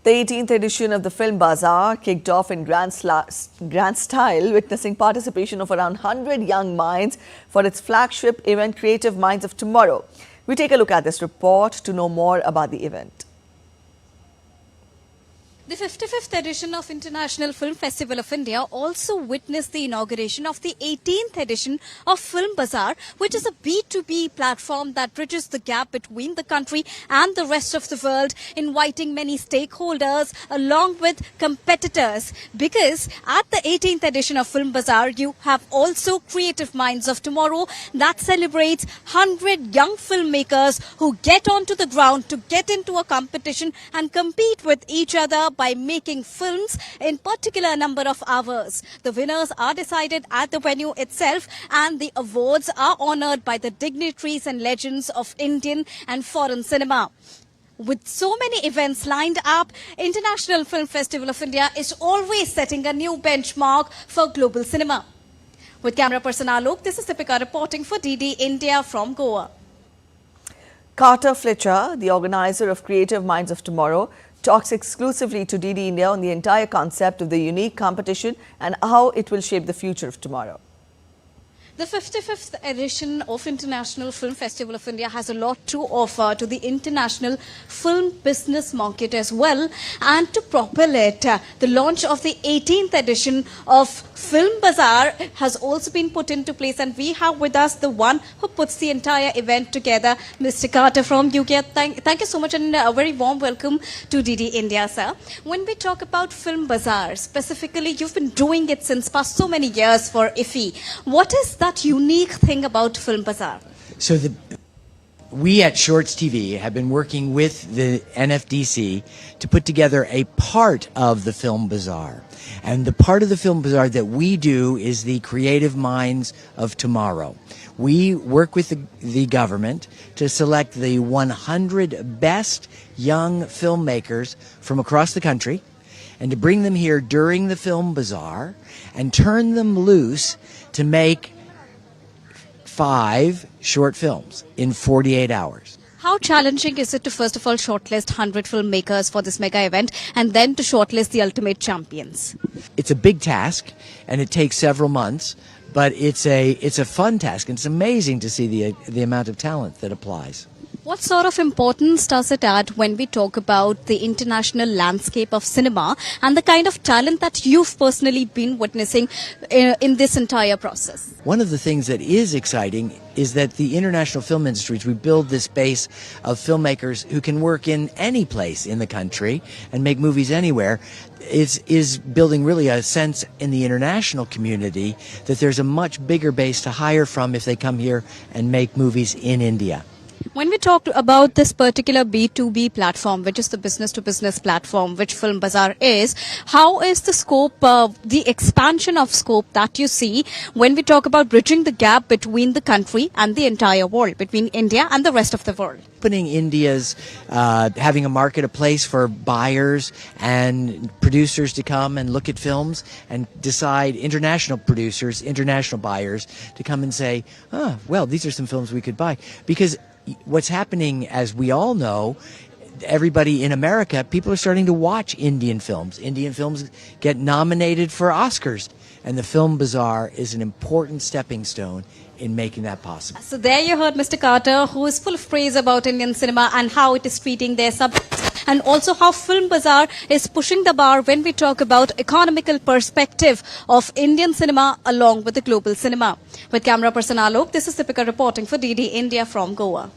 The 18th edition of the Film Bazaar kicked off in grand style, witnessing participation of around 100 young minds for its flagship event, Creative Minds of Tomorrow. We take a look at this report to know more about the event. The 55th edition of International Film Festival of India also witnessed the inauguration of the 18th edition of Film Bazaar, which is a B2B platform that bridges the gap between the country and the rest of the world, inviting many stakeholders along with competitors. Because at the 18th edition of Film Bazaar, you have also Creative Minds of Tomorrow that celebrates 100 young filmmakers who get onto the ground to get into a competition and compete with each other by making films in particular number of hours. The winners are decided at the venue itself, and the awards are honored by the dignitaries and legends of Indian and foreign cinema. With so many events lined up, International Film Festival of India is always setting a new benchmark for global cinema. With camera person Alok, this is Deepika reporting for DD India from Goa. Carter Fletcher, the organizer of Creative Minds of Tomorrow, talks exclusively to DD India on the entire concept of the unique competition and how it will shape the future of tomorrow. The 55th edition of International Film Festival of India has a lot to offer to the international film business market as well, and to propel it, the launch of the 18th edition of Film Bazaar has also been put into place, and we have with us the one who puts the entire event together, Mr. Carter from UK. Thank you so much, and a very warm welcome to DD India, sir. When we talk about Film Bazaar, specifically, you've been doing it since past so many years for IFFI. What is that unique thing about Film Bazaar? So we at Shorts TV have been working with the NFDC to put together a part of the Film Bazaar. And the part of the Film Bazaar that we do is the Creative Minds of Tomorrow. We work with the government to select the 100 best young filmmakers from across the country and to bring them here during the Film Bazaar and turn them loose to make 5 short films in 48 hours. How challenging is it to first of all shortlist 100 filmmakers for this mega event and then to shortlist the ultimate champions? It's a big task and it takes several months, but it's a fun task, and it's amazing to see the amount of talent that applies. What sort of importance does it add when we talk about the international landscape of cinema and the kind of talent that you've personally been witnessing in this entire process? One of the things that is exciting is that the international film industries, we build this base of filmmakers who can work in any place in the country and make movies anywhere, is building really a sense in the international community that there's a much bigger base to hire from if they come here and make movies in India. When we talk about this particular B2B platform, which is the business-to-business platform, which Film Bazaar is, how is the scope, the expansion of scope that you see when we talk about bridging the gap between the country and the entire world, between India and the rest of the world? Opening India's, having a market, a place for buyers and producers to come and look at films and decide, international producers, international buyers, to come and say, well, these are some films we could buy. Because what's happening, as we all know, everybody in America, people are starting to watch Indian films. Indian films get nominated for Oscars, and the Film Bazaar is an important stepping stone in making that possible. So there you heard Mr. Carter, who is full of praise about Indian cinema and how it is treating their subjects, and also how Film Bazaar is pushing the bar when we talk about economical perspective of Indian cinema along with the global cinema. With camera person Alok, this is Deepika reporting for DD India from Goa.